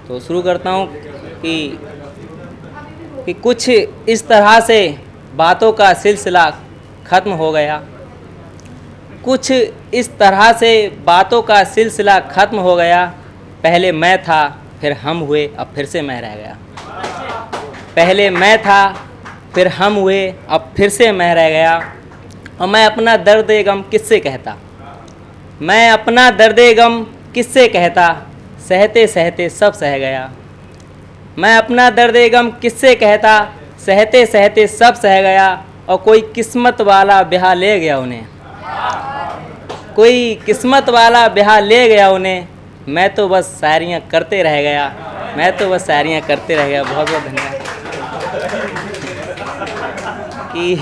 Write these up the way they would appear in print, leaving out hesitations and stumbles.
तो शुरू करता हूँ कि कुछ इस तरह से बातों का सिलसिला ख़त्म हो गया। कुछ इस तरह से बातों का सिलसिला ख़त्म हो गया। पहले मैं था फिर हम हुए, अब फिर से मैं रह गया। पहले मैं था फिर हम हुए, अब फिर से मैं रह गया। और मैं अपना दर्द गम किससे कहता, मैं अपना दर्द गम किससे कहता, सहते सहते सब सह गया। मैं अपना दर्द गम किससे कहता, सहते सहते सब सह गया। और कोई किस्मत वाला ब्याह ले गया उन्हें, कोई किस्मत वाला ब्याह ले गया उन्हें। मैं तो बस शायरियाँ करते रह गया, मैं तो बस शायरियाँ करते रह गया। बहुत बहुत धन्यवाद। कि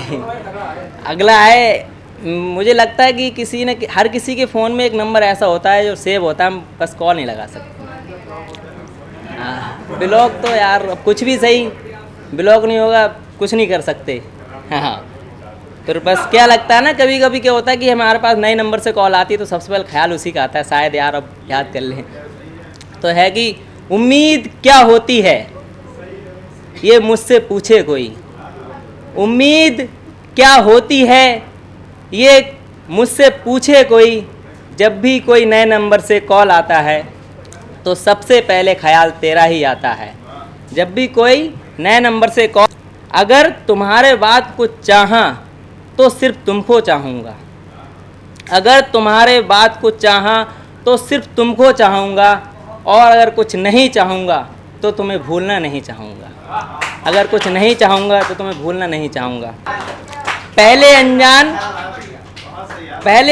अगला है, मुझे लगता है कि किसी ने, हर किसी के फ़ोन में एक नंबर ऐसा होता है जो सेव होता है, बस कॉल नहीं लगा सकते। ब्लॉक तो यार अब कुछ भी सही, ब्लॉक नहीं होगा कुछ नहीं कर सकते। हाँ, तो बस क्या लगता है ना, कभी कभी क्या होता है कि हमारे पास नए नंबर से कॉल आती है तो सबसे पहले ख्याल उसी का आता है, शायद यार अब याद कर लें। तो है कि उम्मीद क्या होती है ये मुझसे पूछे कोई, उम्मीद क्या होती है ये मुझसे पूछे कोई। जब भी कोई नए नंबर से कॉल आता है तो सबसे पहले ख्याल तेरा ही आता है। जब भी कोई नए नंबर से कॉल, अगर तुम्हारे बात को चाहा तो सिर्फ तुमको चाहूँगा, अगर तुम्हारे बात को चाहा तो सिर्फ तुमको चाहूँगा। और अगर कुछ नहीं चाहूँगा तो तुम्हें भूलना नहीं चाहूँगा, अगर कुछ नहीं चाहूँगा तो तुम्हें भूलना नहीं चाहूँगा। पहले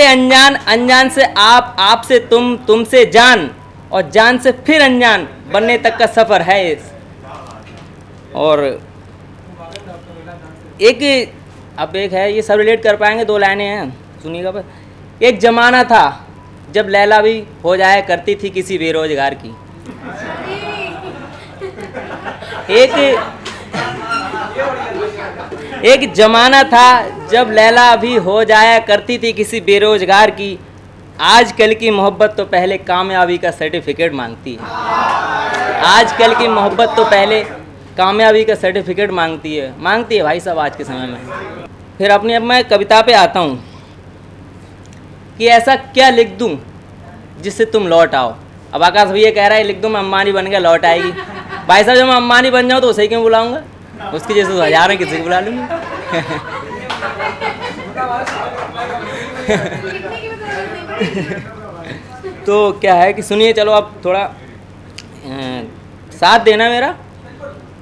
अनजान, अनजान से आप, आप से तुम, तुमसे जान, और जान से फिर अनजान बनने तक का सफ़र है। और अब एक है, ये सब रिलेट कर पाएंगे, दो लाइनें हैं सुनिएगा बस। एक ज़माना था जब लैला भी हो जाया करती थी किसी बेरोजगार की। एक ज़माना था जब लैला भी हो जाया करती थी किसी बेरोजगार की। आजकल की मोहब्बत तो पहले कामयाबी का सर्टिफिकेट मांगती है, आजकल की मोहब्बत तो पहले कामयाबी का सर्टिफिकेट मांगती है भाई साहब आज के समय में। फिर अपनी अब मैं कविता पे आता हूँ कि ऐसा क्या लिख दूँ जिससे तुम लौट आओ। अब आकाश भैया कह रहा है लिख दूँ मैं अंबानी बन गया लौट आएगी। भाई साहब जब मैं अंबानी बन जाऊँ तो उसे क्यों बुलाऊँगा, उसकी जैसे तो हज़ारों किसी को बुला लूँगा। तो क्या है कि सुनिए, चलो अब थोड़ा साथ देना मेरा,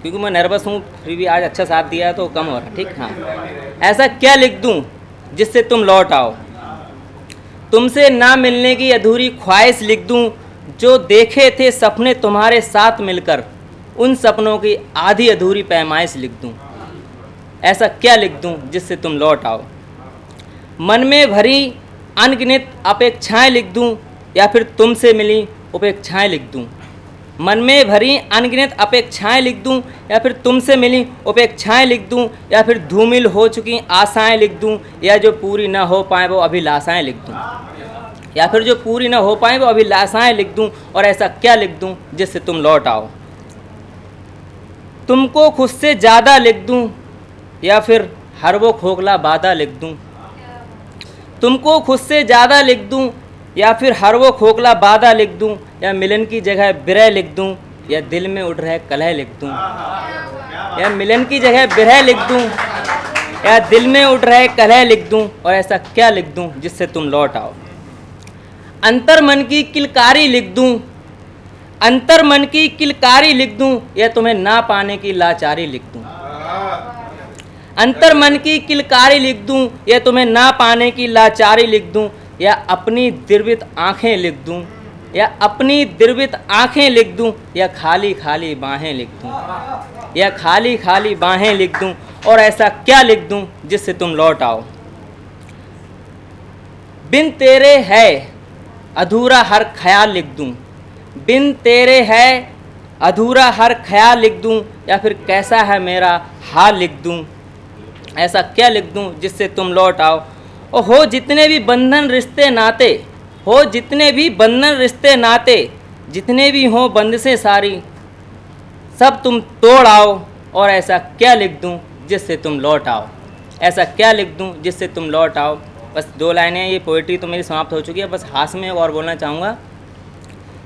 क्योंकि मैं नर्वस हूँ, फिर भी आज अच्छा साथ दिया है तो कम हो रहा, ठीक। हाँ, ऐसा क्या लिख दूँ जिससे तुम लौट आओ, तुमसे ना मिलने की अधूरी ख्वाहिश लिख दूँ, जो देखे थे सपने तुम्हारे साथ मिलकर, उन सपनों की आधी अधूरी पैमाइश लिख दूँ। ऐसा क्या लिख दूँ जिससे तुम लौट आओ, मन में भरी अनगिनत अपेक्षाएं लिख दूँ, या फिर तुमसे मिली उपेक्षाएं लिख दूँ। मन में भरी अनगिनत अपेक्षाएं लिख दूँ, या फिर तुमसे मिली उपेक्षाएं लिख दूँ, या फिर धूमिल हो चुकी आशाएं लिख दूँ, या जो पूरी ना हो पाए वो अभिलाषाएं लिख दूँ, या फिर जो पूरी ना हो पाए वो अभिलाषाएं लिख दूँ। और ऐसा क्या लिख दूँ जिससे तुम लौट आओ, तुमको खुद से ज़्यादा लिख दूँ, या फिर हर वो खोखला वादा लिख दूँ। तुमको खुद से ज़्यादा लिख दूँ, या फिर हर वो खोखला वादा लिख दूँ, या मिलन की जगह बिरह लिख दूँ, या दिल में उठ रहे कलह लिख दूँ। या मिलन की जगह बिरह लिख दूँ, या दिल में उठ रहे कलह लिख दूँ। और ऐसा क्या लिख दूँ जिससे तुम लौट आओ, अंतर मन की किलकारी लिख दूँ, अंतर मन की किलकारी लिख दूँ, या तुम्हें ना पाने की लाचारी लिख दूँ। अंतर मन की किलकारी लिख दूँ, या तुम्हें ना पाने की लाचारी लिख दूँ, या अपनी द्रवित आँखें लिख दूँ, या अपनी द्रवित आँखें लिख दूँ, या खाली खाली बाहें लिख दूँ, या खाली खाली बाहें लिख दूँ। और ऐसा क्या लिख दूँ जिससे तुम लौट आओ, बिन तेरे है अधूरा हर ख्याल लिख दूँ, बिन तेरे है अधूरा हर ख्याल लिख दूँ, या फिर कैसा है मेरा हाल लिख दूँ। ऐसा क्या लिख दूँ जिससे तुम लौट आओ, और हो जितने भी बंधन रिश्ते नाते, हो जितने भी बंधन रिश्ते नाते, जितने भी हों बंदिशें सारी, सब तुम तोड़ आओ और ऐसा क्या लिख दूं जिससे तुम लौट आओ, ऐसा क्या लिख दूं जिससे तुम लौट आओ। बस 2 लाइनें, ये पोइट्री तो मेरी समाप्त हो चुकी है। बस हाथ में और बोलना चाहूँगा,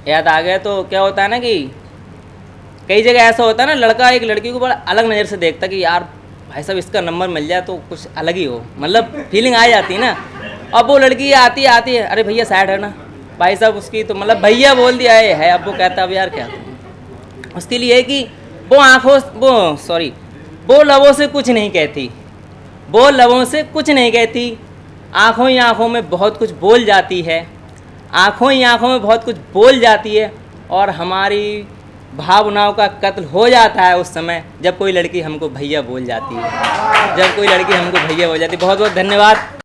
याद आ गया। तो क्या होता है ना कि कई जगह ऐसा होता है ना, लड़का एक लड़की को बड़ा अलग नज़र से देखता कि यार भाई साहब इसका नंबर मिल जाए तो कुछ अलग ही हो, मतलब फीलिंग आ जाती है ना। अब वो लड़की आती है, अरे भैया साइड है ना भाई साहब, उसकी तो मतलब भैया बोल दिया है। अब वो कहता अब यार क्या करूं। उसके लिए है कि वो लबों से कुछ नहीं कहती, वो लबों से कुछ नहीं कहती, आँखों ही आँखों में बहुत कुछ बोल जाती है, आँखों ही आँखों में बहुत कुछ बोल जाती है। और हमारी भावनाओं का कत्ल हो जाता है उस समय जब कोई लड़की हमको भैया बोल जाती है, जब कोई लड़की हमको भैया बोल जाती है। बहुत बहुत धन्यवाद।